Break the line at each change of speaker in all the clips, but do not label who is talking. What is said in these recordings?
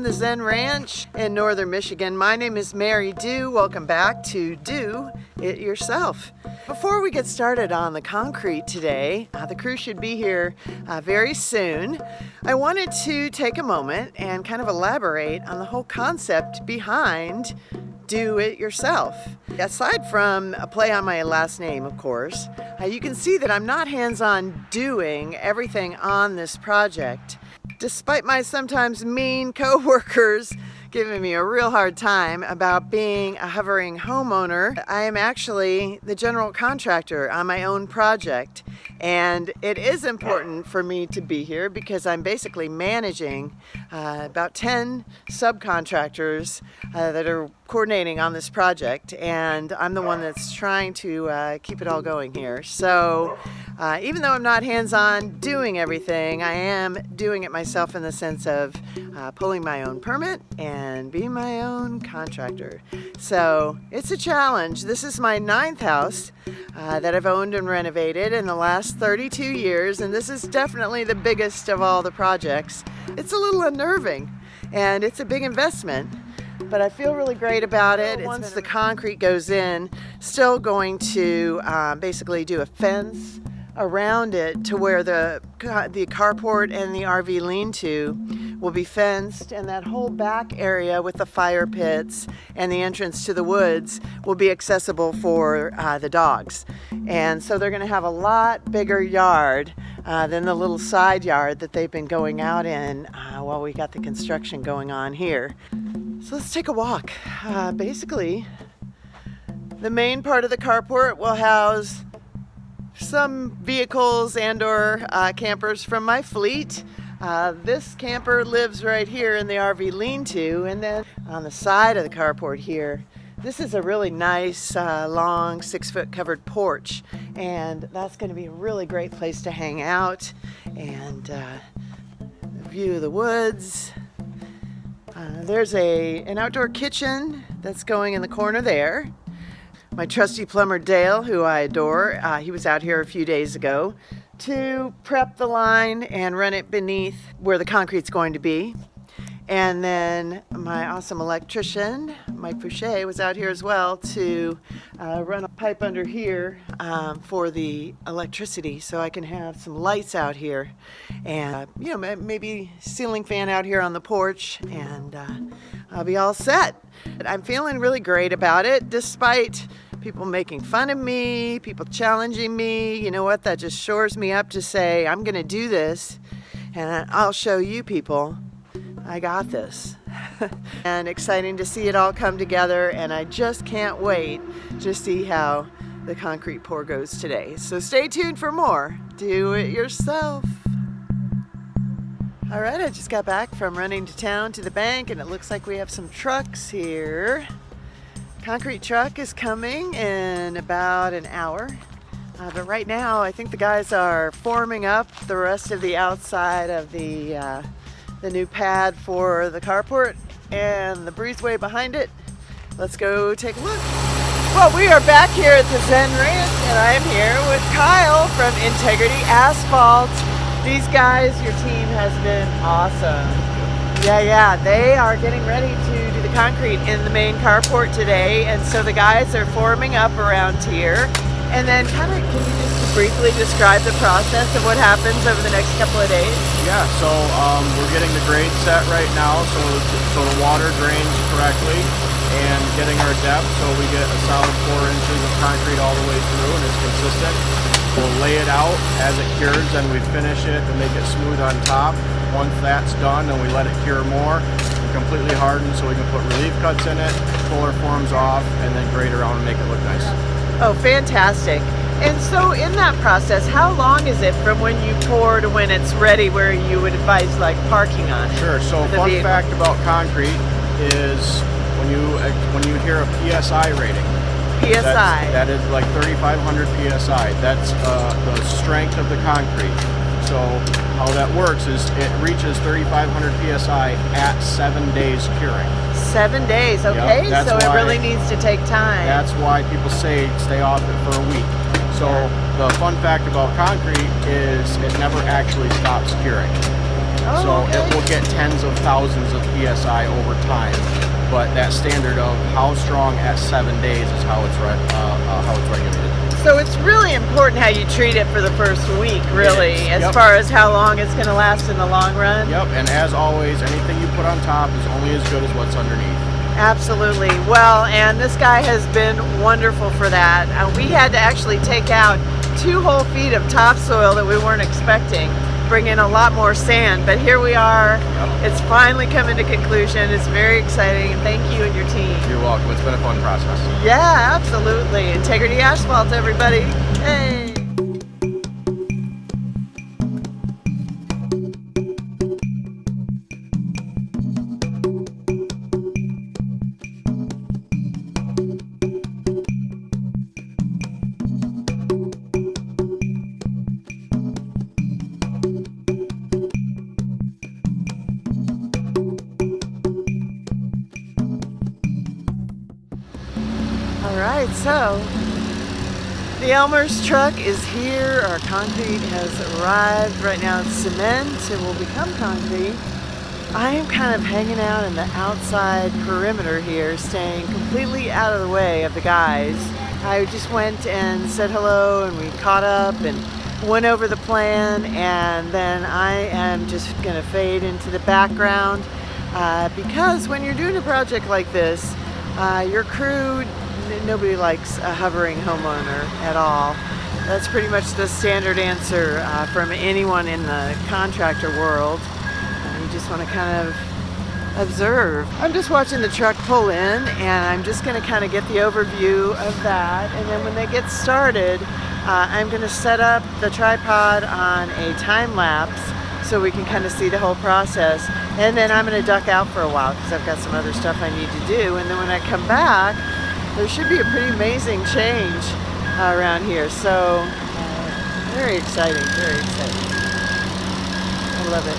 from the Zen Ranch in northern Michigan. My name is Mary Dew. Welcome back to Do It Yourself. Before we get started on the concrete today, the crew should be here very soon. I wanted to take a moment and kind of elaborate on the whole concept behind Do It Yourself. Aside from a play on my last name, of course, you can see that I'm not hands-on doing everything on this project. Despite my sometimes mean co-workers giving me a real hard time about being a hovering homeowner, I am actually the general contractor on my own project. And it is important for me to be here because I'm basically managing about 10 subcontractors that are coordinating on this project, and I'm the one that's trying to keep it all going here. So even though I'm not hands-on doing everything, I am doing it myself in the sense of pulling my own permit and being my own contractor. So it's a challenge. This is my 9th house that I've owned and renovated in the last 32 years, and this is definitely the biggest of all the projects. It's a little unnerving, and it's a big investment, but I feel really great about it. Once the concrete goes in, still going to basically do a fence around it to where the carport and the RV lean-to will be fenced, and that whole back area with the fire pits and the entrance to the woods will be accessible for the dogs. And so they're going to have a lot bigger yard than the little side yard that they've been going out in while we got the construction going on here. So let's take a walk. Basically, the main part of the carport will house some vehicles and or campers from my fleet. This camper lives right here in the RV lean-to, and then on the side of the carport here, this is a really nice long 6-foot covered porch, and that's going to be a really great place to hang out and view the woods. There's an outdoor kitchen that's going in the corner there. My trusty plumber Dale, who I adore, he was out here a few days ago to prep the line and run it beneath where the concrete's going to be. And then my awesome electrician, Mike Boucher, was out here as well to run a pipe under here for the electricity, so I can have some lights out here, and maybe ceiling fan out here on the porch, and I'll be all set. I'm feeling really great about it, despite people making fun of me, people challenging me. You know what? That just shores me up to say, I'm going to do this, and I'll show you people I got this. And exciting to see it all come together, and I just can't wait to see how the concrete pour goes today. So stay tuned for more Do It Yourself. All right, I just got back from running to town to the bank, and it looks like we have some trucks here. Concrete truck is coming in about an hour. But right now, I think the guys are forming up the rest of the outside of the new pad for the carport and the breezeway behind it. Let's go take a look. Well, we are back here at the Zen Ranch, and I am here with Kyle from Integrity Asphalt. These guys, your team has been awesome. Yeah, they are getting ready to do the concrete in the main carport today, and so the guys are forming up around here. And then can you just briefly describe the process of what happens over the next couple of days?
Yeah, so we're getting the grade set right now, so the water drains correctly, and getting our depth so we get a solid 4 inches of concrete all the way through, and it's consistent. We'll lay it out as it cures, and we finish it and make it smooth on top. Once that's done, then we let it cure more and completely harden so we can put relief cuts in it, pull our forms off, and then grade around and make it look nice.
Oh, fantastic. And so in that process, how long is it from when you pour to when it's ready, where you would advise like parking on it?
Sure, so fun fact about concrete is when you hear a PSI rating.
PSI?
That is like 3,500 PSI. That's the strength of the concrete. So how that works is it reaches 3,500 PSI at 7 days curing.
7 days, okay,
yep,
so it really needs to take time.
That's why people say stay off it for a week. So the fun fact about concrete is it never actually stops curing.
Oh,
So
okay.
it will get tens of thousands of PSI over time. But that standard of how strong at 7 days is how it's regulated.
So it's really important how you treat it for the first week, really,
is,
as
yep.
far as how long it's going to last in the long run.
Yep, and as always, anything you put on top is only as good as what's underneath.
Absolutely. Well, and this guy has been wonderful for that. We had to actually take out 2 whole feet of topsoil that we weren't expecting, bring in a lot more sand, but here we are.
Yep.
It's finally coming to conclusion. It's very exciting, and thank you and your team.
You're welcome. It's been a fun process.
Yeah, absolutely. Integrity Asphalt, everybody. Hey. All right, so the Elmer's truck is here. Our concrete has arrived. Right now it's cement. It will become concrete. I am kind of hanging out in the outside perimeter here, staying completely out of the way of the guys. I just went and said hello, and we caught up and went over the plan, and then I am just going to fade into the background because when you're doing a project like this, your crew, nobody likes a hovering homeowner at all. That's pretty much the standard answer from anyone in the contractor world. You just want to kind of observe. I'm just watching the truck pull in, and I'm just going to kind of get the overview of that, and then when they get started, I'm going to set up the tripod on a time lapse so we can kind of see the whole process, and then I'm going to duck out for a while because I've got some other stuff I need to do, and then when I come back there should be a pretty amazing change around here. So very exciting, very exciting. I love it.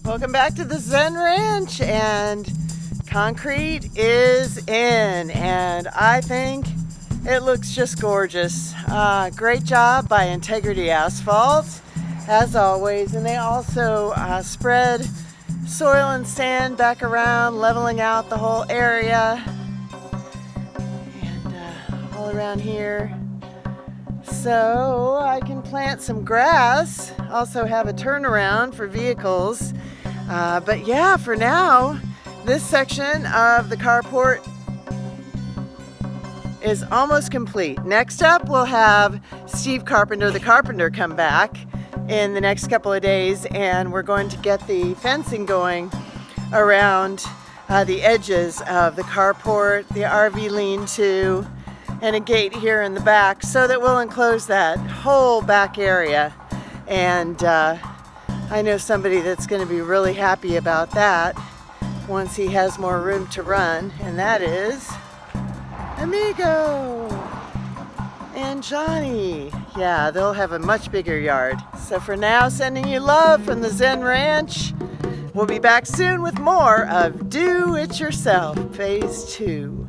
Welcome back to the Zen Ranch, and concrete is in, and I think it looks just gorgeous. Great job by Integrity Asphalt, as always, and they also spread soil and sand back around, leveling out the whole area, and all around here. So I can plant some grass, also have a turnaround for vehicles. But yeah, for now, this section of the carport is almost complete. Next up, we'll have Steve Carpenter, the carpenter, come back in the next couple of days, and we're going to get the fencing going around the edges of the carport, the RV lean-to, and a gate here in the back so that we'll enclose that whole back area. And I know somebody that's going to be really happy about that once he has more room to run, and that is Amigo and Johnny. Yeah, they'll have a much bigger yard. So for now, sending you love from the Zen Ranch. We'll be back soon with more of Do It Yourself Phase 2.